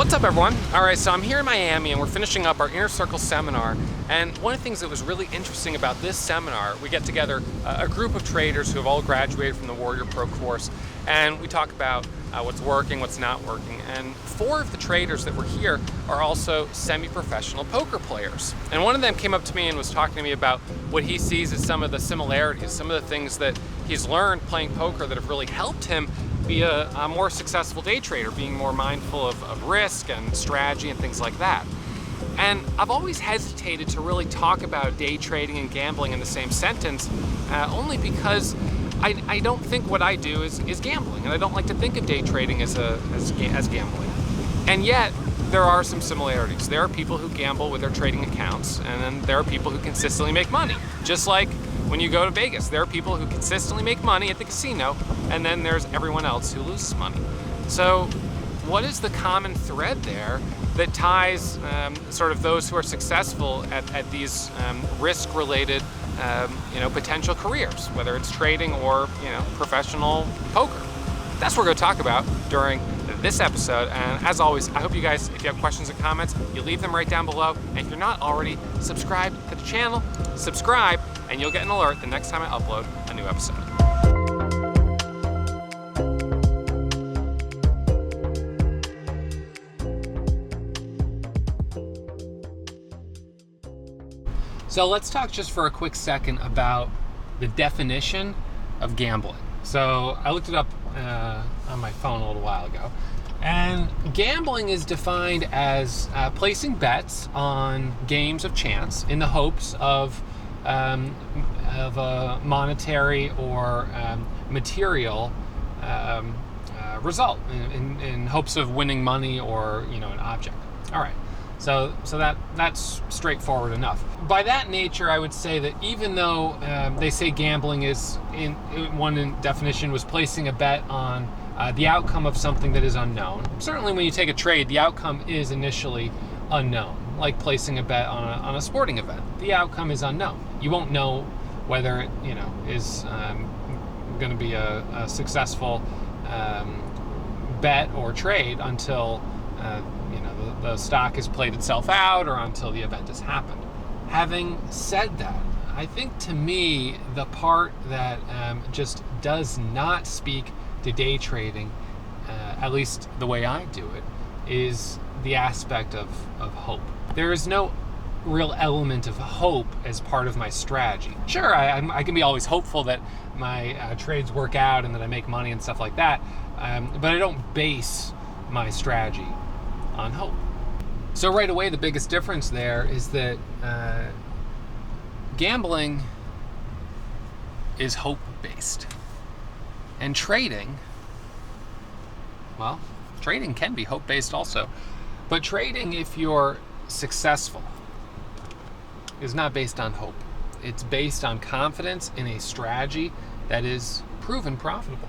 What's up, everyone? All right, so I'm here in Miami and we're finishing up our Inner Circle seminar. And one of the things that was really interesting about this seminar, we get together a group of traders who have all graduated from the Warrior Pro course, and we talk about what's working, what's not working. And 4 of the traders that were here are also semi-professional poker players. And one of them came up to me and was talking to me about what he sees as some of the similarities, some of the things that he's learned playing poker that have really helped him be a more successful day trader, being more mindful of risk and strategy and things like that. And I've always hesitated to really talk about day trading and gambling in the same sentence, only because I don't think what I do is gambling, and I don't like to think of day trading as gambling. And yet, there are some similarities. There are people who gamble with their trading accounts, and then there are people who consistently make money. Just like when you go to Vegas, there are people who consistently make money at the casino, and then there's everyone else who loses money. So what is the common thread there that ties sort of those who are successful at these risk-related potential careers, whether it's trading or professional poker? That's what we're going to talk about during this episode. And as always, I hope you guys, if you have questions or comments, you leave them right down below. And if you're not already subscribed to the channel, subscribe, and you'll get an alert the next time I upload a new episode. So let's talk just for a quick second about the definition of gambling. So I looked it up on my phone a little while ago, and gambling is defined as placing bets on games of chance in the hopes of a monetary or material result, in hopes of winning money or an object. All right. So that's straightforward enough. By that nature, I would say that even though they say gambling is, in one definition, was placing a bet on the outcome of something that is unknown. Certainly when you take a trade, the outcome is initially unknown, like placing a bet on a sporting event. The outcome is unknown. You won't know whether it is going to be a successful bet or trade until the stock has played itself out or until the event has happened. Having said that, I think to me the part that just does not speak to day trading, at least the way I do it, is the aspect of hope. There is no real element of hope as part of my strategy. Sure, I can be always hopeful that my trades work out and that I make money and stuff like that, but I don't base my strategy on hope. So right away, the biggest difference there is that gambling is hope-based. And trading, well, trading can be hope-based also. But trading, if you're successful, is not based on hope. It's based on confidence in a strategy that is proven profitable.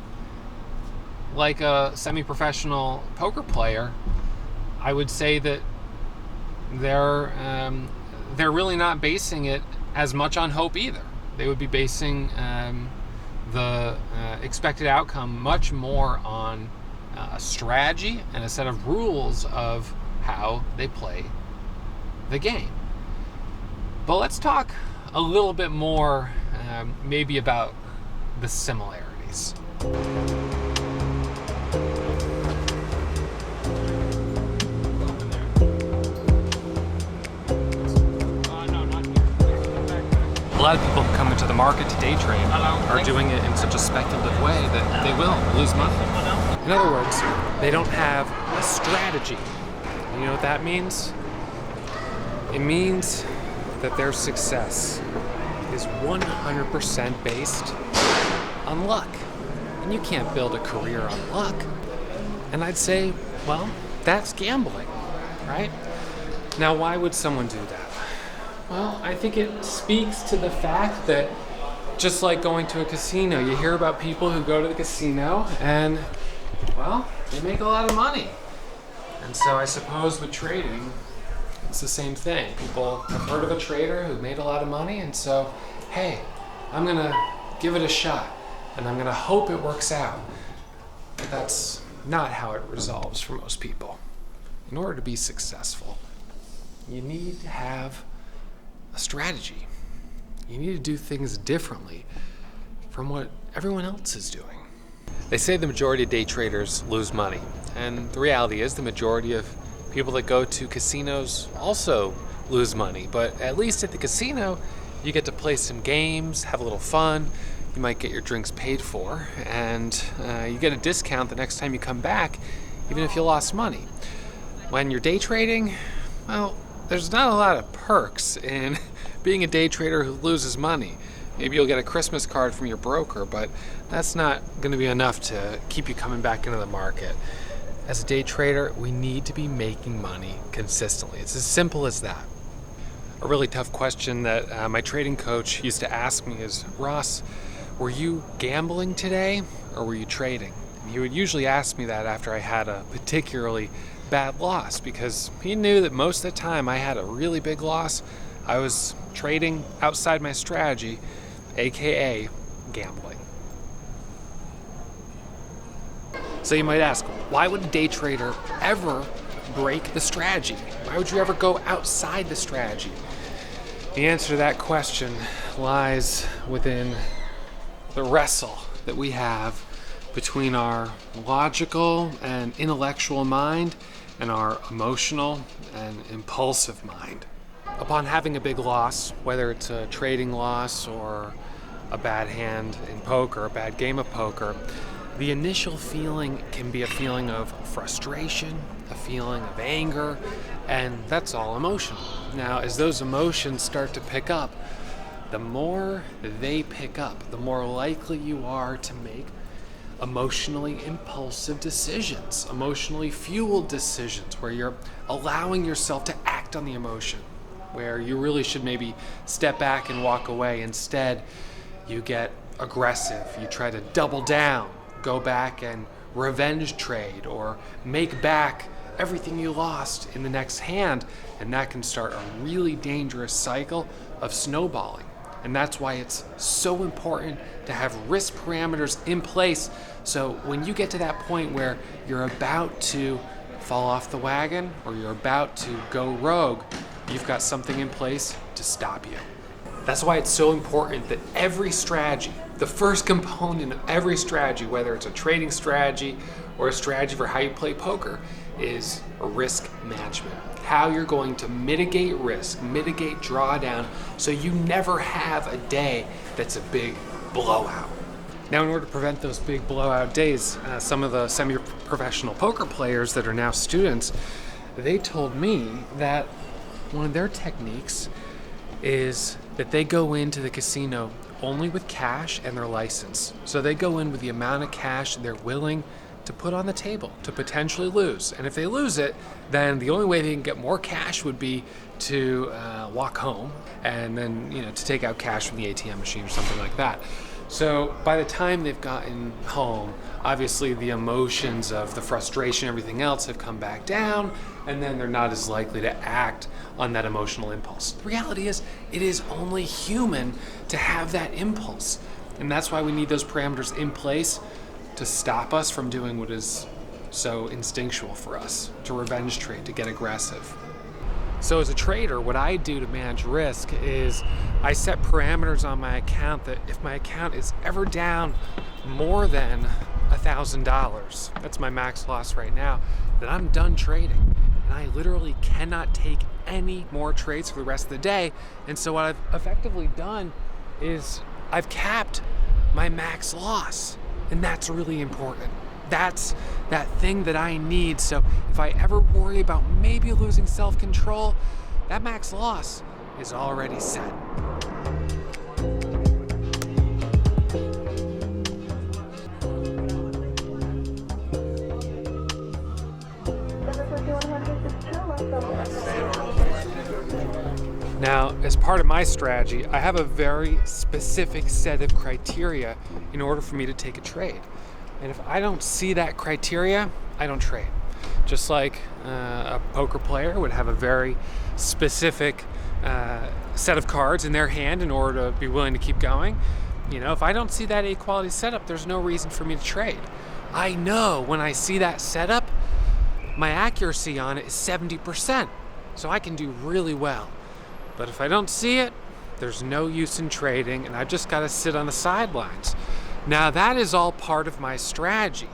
Like a semi-professional poker player, I would say that they're really not basing it as much on hope either. They would be basing the expected outcome much more on a strategy and a set of rules of how they play the game. But let's talk a little bit more maybe about the similarities. A lot of people who come into the market to day trade are doing it in such a speculative way that they will lose money. In other words, they don't have a strategy. You know what that means? It means that their success is 100% based on luck. And you can't build a career on luck. And I'd say, well, that's gambling, right? Now, why would someone do that? Well, I think it speaks to the fact that just like going to a casino, you hear about people who go to the casino and, well, they make a lot of money. And so I suppose with trading, it's the same thing. People have heard of a trader who made a lot of money, and so, hey, I'm gonna give it a shot, and I'm gonna hope it works out. But that's not how it resolves for most people. in order to be successful, you need to have a strategy. You need to do things differently from what everyone else is doing. They say the majority of day traders lose money, and the reality is the majority of people that go to casinos also lose money, but at least at the casino you get to play some games, have a little fun, you might get your drinks paid for, and you get a discount the next time you come back, even if you lost money. When you're day trading, well, there's not a lot of perks in being a day trader who loses money. Maybe you'll get a Christmas card from your broker, but that's not going to be enough to keep you coming back into the market. As a day trader, we need to be making money consistently. It's as simple as that. A really tough question that my trading coach used to ask me is, Ross, were you gambling today or were you trading? And he would usually ask me that after I had a particularly bad loss, because he knew that most of the time I had a really big loss, I was trading outside my strategy, aka gambling. So you might ask, why would a day trader ever break the strategy? Why would you ever go outside the strategy? The answer to that question lies within the wrestle that we have between our logical and intellectual mind and our emotional and impulsive mind. Upon having a big loss, whether it's a trading loss or a bad hand in poker, a bad game of poker, the initial feeling can be a feeling of frustration, a feeling of anger, and that's all emotional. Now, as those emotions start to pick up, the more they pick up, the more likely you are to make emotionally impulsive decisions, emotionally fueled decisions, where you're allowing yourself to act on the emotion, where you really should maybe step back and walk away. Instead, you get aggressive, you try to double down, go back and revenge trade or make back everything you lost in the next hand, and that can start a really dangerous cycle of snowballing. And that's why it's so important to have risk parameters in place, so when you get to that point where you're about to fall off the wagon or you're about to go rogue, you've got something in place to stop you. That's why it's so important that every strategy, the first component of every strategy, whether it's a trading strategy or a strategy for how you play poker, is risk management. How you're going to mitigate risk, mitigate drawdown, so you never have a day that's a big blowout. Now, in order to prevent those big blowout days, some of the semi-professional poker players that are now students, they told me that one of their techniques is that they go into the casino only with cash and their license. So they go in with the amount of cash they're willing to put on the table to potentially lose. And if they lose it, then the only way they can get more cash would be to walk home and then, to take out cash from the ATM machine or something like that. So by the time they've gotten home, obviously the emotions of the frustration, everything else have come back down, and then they're not as likely to act on that emotional impulse. The reality is, it is only human to have that impulse. And that's why we need those parameters in place to stop us from doing what is so instinctual for us, to revenge trade, to get aggressive. So as a trader, what I do to manage risk is I set parameters on my account that if my account is ever down more than $1,000, that's my max loss right now, then I'm done trading. And I literally cannot take any more trades for the rest of the day. And so what I've effectively done is I've capped my max loss. And that's really important. That's that thing that I need. So if I ever worry about maybe losing self-control, that max loss is already set. Now, as part of my strategy, I have a very specific set of criteria in order for me to take a trade. And if I don't see that criteria, I don't trade. Just like a poker player would have a very specific set of cards in their hand in order to be willing to keep going. If I don't see that A-quality setup, there's no reason for me to trade. I know when I see that setup, my accuracy on it is 70%, so I can do really well. But if I don't see it, there's no use in trading, and I've just got to sit on the sidelines. Now, that is all part of my strategy.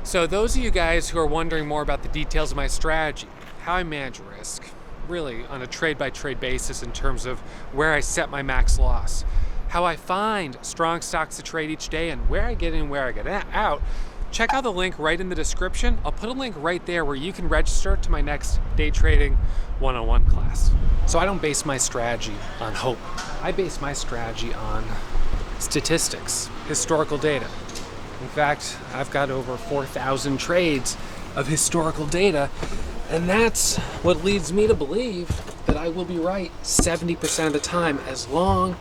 So those of you guys who are wondering more about the details of my strategy, how I manage risk, really on a trade-by-trade basis in terms of where I set my max loss, how I find strong stocks to trade each day, and where I get in and where I get out, check out the link right in the description. I'll put a link right there where you can register to my next day trading one-on-one class. So I don't base my strategy on hope. I base my strategy on statistics, historical data. In fact, I've got over 4,000 trades of historical data, and that's what leads me to believe that I will be right 70% of the time, as long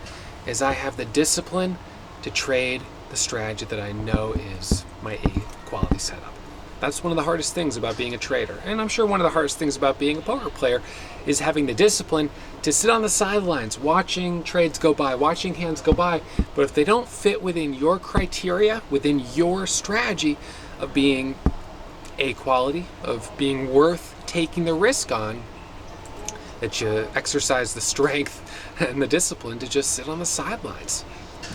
as I have the discipline to trade the strategy that I know is my A quality setup. That's one of the hardest things about being a trader. And I'm sure one of the hardest things about being a poker player is having the discipline to sit on the sidelines, watching trades go by, watching hands go by. But if they don't fit within your criteria, within your strategy of being A quality, of being worth taking the risk on, that you exercise the strength and the discipline to just sit on the sidelines.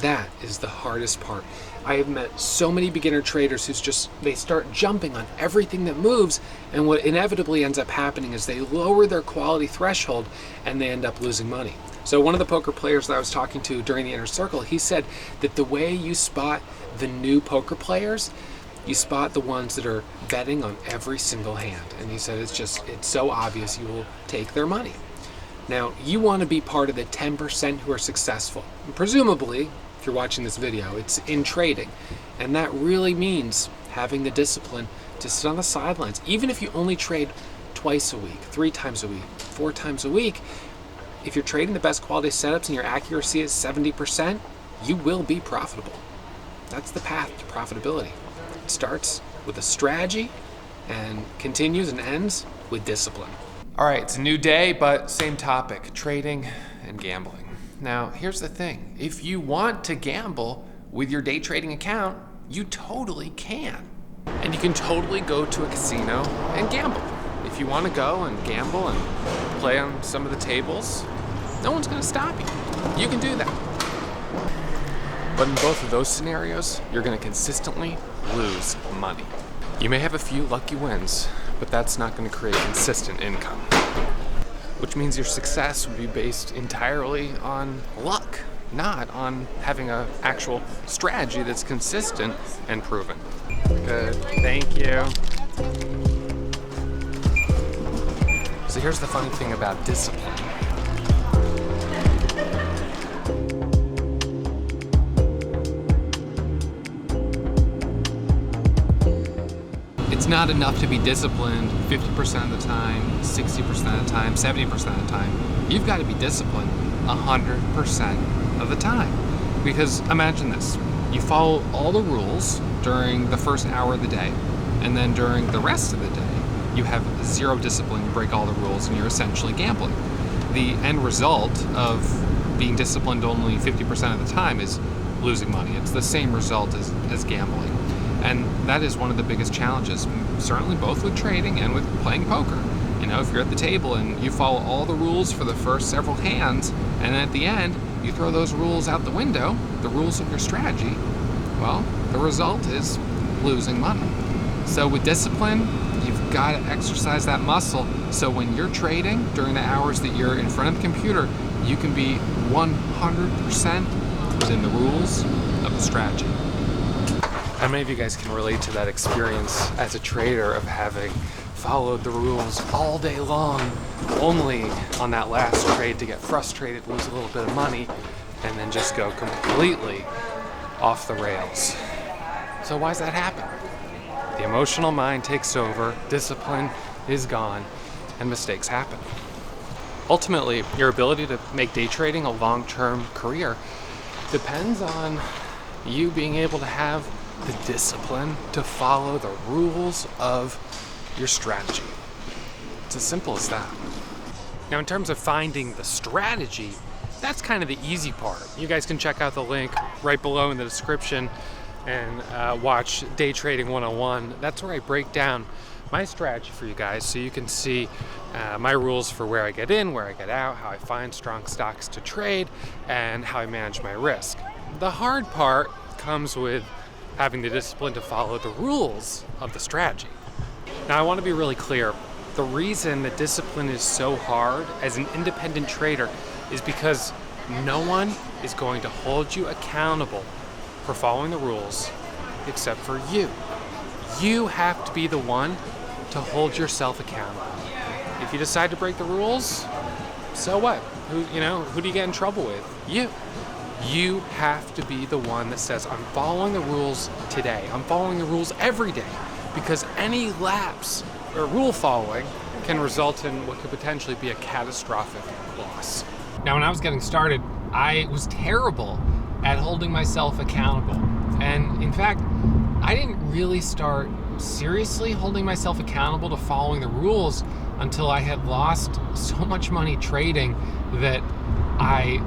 That is the hardest part. I have met so many beginner traders they start jumping on everything that moves, and what inevitably ends up happening is they lower their quality threshold and they end up losing money. So one of the poker players that I was talking to during the inner circle, he said that the way you spot the new poker players, you spot the ones that are betting on every single hand. And he said it's so obvious you will take their money. Now, you want to be part of the 10% who are successful. And presumably, if you're watching this video, it's in trading. And that really means having the discipline to sit on the sidelines. Even if you only trade twice a week, 3 times a week, 4 times a week, if you're trading the best quality setups and your accuracy is 70%, you will be profitable. That's the path to profitability. It starts with a strategy and continues and ends with discipline. All right, it's a new day, but same topic, trading and gambling. Now, here's the thing. If you want to gamble with your day trading account, you totally can. And you can totally go to a casino and gamble. If you want to go and gamble and play on some of the tables, no one's going to stop you. You can do that. But in both of those scenarios, you're going to consistently lose money. You may have a few lucky wins, but that's not going to create consistent income, which means your success would be based entirely on luck, not on having an actual strategy that's consistent and proven. Good, thank you. So here's the funny thing about discipline. It's not enough to be disciplined 50% of the time, 60% of the time, 70% of the time. You've got to be disciplined 100% of the time. Because imagine this, you follow all the rules during the first hour of the day, and then during the rest of the day, you have zero discipline, you break all the rules, and you're essentially gambling. The end result of being disciplined only 50% of the time is losing money. It's the same result as gambling. And that is one of the biggest challenges, certainly both with trading and with playing poker. You know, if you're at the table and you follow all the rules for the first several hands, and at the end, you throw those rules out the window, the rules of your strategy, well, the result is losing money. So with discipline, you've got to exercise that muscle. So when you're trading during the hours that you're in front of the computer, you can be 100% within the rules of the strategy. How many of you guys can relate to that experience as a trader of having followed the rules all day long, only on that last trade to get frustrated, lose a little bit of money, and then just go completely off the rails? So why does that happen? The emotional mind takes over, discipline is gone, and mistakes happen. Ultimately, your ability to make day trading a long-term career depends on you being able to have the discipline to follow the rules of your strategy. It's as simple as that. Now, in terms of finding the strategy, that's kind of the easy part. You guys can check out the link right below in the description and watch Day Trading 101. That's where I break down my strategy for you guys so you can see my rules for where I get in, where I get out, how I find strong stocks to trade, and how I manage my risk. The hard part comes with having the discipline to follow the rules of the strategy. Now, I want to be really clear. The reason that discipline is so hard as an independent trader is because no one is going to hold you accountable for following the rules except for you. You have to be the one to hold yourself accountable. If you decide to break the rules, so what? Who do you get in trouble with? You. You have to be the one that says, I'm following the rules today. I'm following the rules every day, because any lapse or rule following can result in what could potentially be a catastrophic loss. Now, when I was getting started, I was terrible at holding myself accountable. And in fact, I didn't really start seriously holding myself accountable to following the rules until I had lost so much money trading that I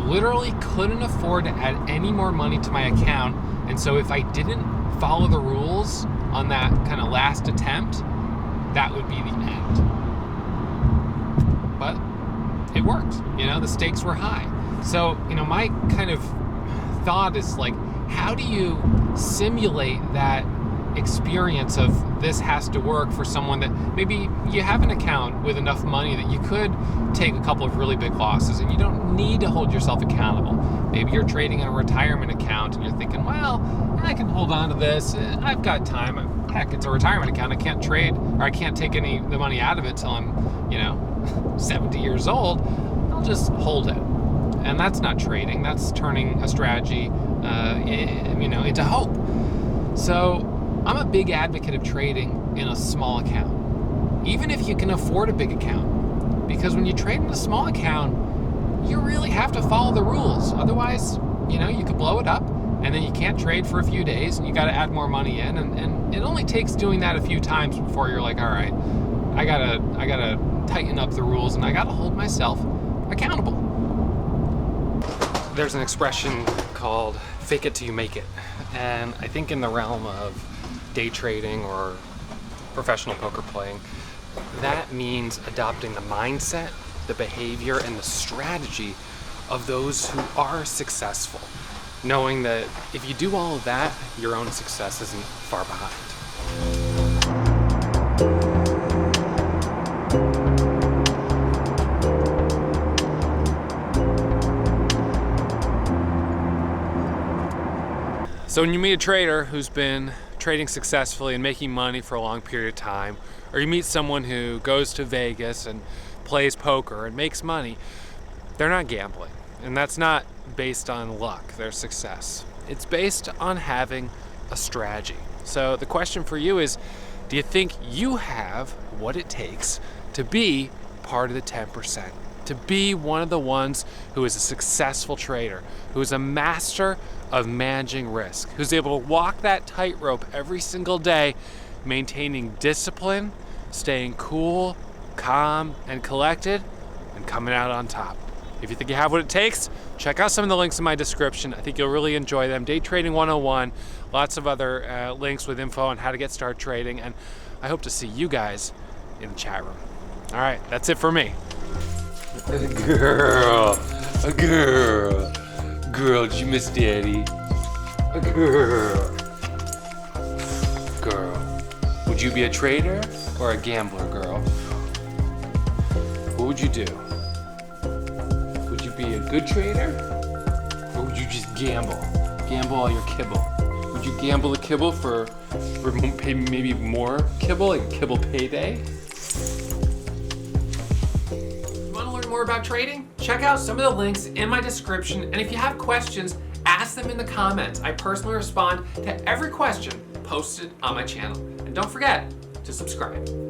literally couldn't afford to add any more money to my account. And so if I didn't follow the rules on that kind of last attempt, that would be the end. But it worked. The stakes were high. So, my kind of thought is like, how do you simulate that experience of this has to work for someone that maybe you have an account with enough money that you could take a couple of really big losses and you don't need to hold yourself accountable. Maybe you're trading in a retirement account and you're thinking, well, I can hold on to this. I've got time. Heck, it's a retirement account. I can't trade, or I can't take the money out of it till I'm, 70 years old. I'll just hold it. And that's not trading. That's turning a strategy, into hope. So I'm a big advocate of trading in a small account, even if you can afford a big account, because when you trade in a small account, you really have to follow the rules. Otherwise, you could blow it up and then you can't trade for a few days and you got to add more money in. And it only takes doing that a few times before you're like, all right, I gotta tighten up the rules and I gotta hold myself accountable. There's an expression called fake it till you make it. And I think in the realm of day trading or professional poker playing, that means adopting the mindset, the behavior, and the strategy of those who are successful, knowing that if you do all of that, your own success isn't far behind. So when you meet a trader who's been trading successfully and making money for a long period of time, or you meet someone who goes to Vegas and plays poker and makes money, they're not gambling. And that's not based on luck, their success. It's based on having a strategy. So the question for you is, do you think you have what it takes to be part of the 10%? To be one of the ones who is a successful trader, who is a master of managing risk, who's able to walk that tightrope every single day, maintaining discipline, staying cool, calm, and collected, and coming out on top. If you think you have what it takes, check out some of the links in my description. I think you'll really enjoy them. Day Trading 101, lots of other links with info on how to get started trading, and I hope to see you guys in the chat room. All right, that's it for me. Girl, did you miss Daddy? Girl, would you be a trader or a gambler, girl? What would you do? Would you be a good trader, or would you just gamble all your kibble? Would you gamble the kibble for maybe more kibble, like kibble payday? More about trading? Check out some of the links in my description, and if you have questions, ask them in the comments. I personally respond to every question posted on my channel. And don't forget to subscribe.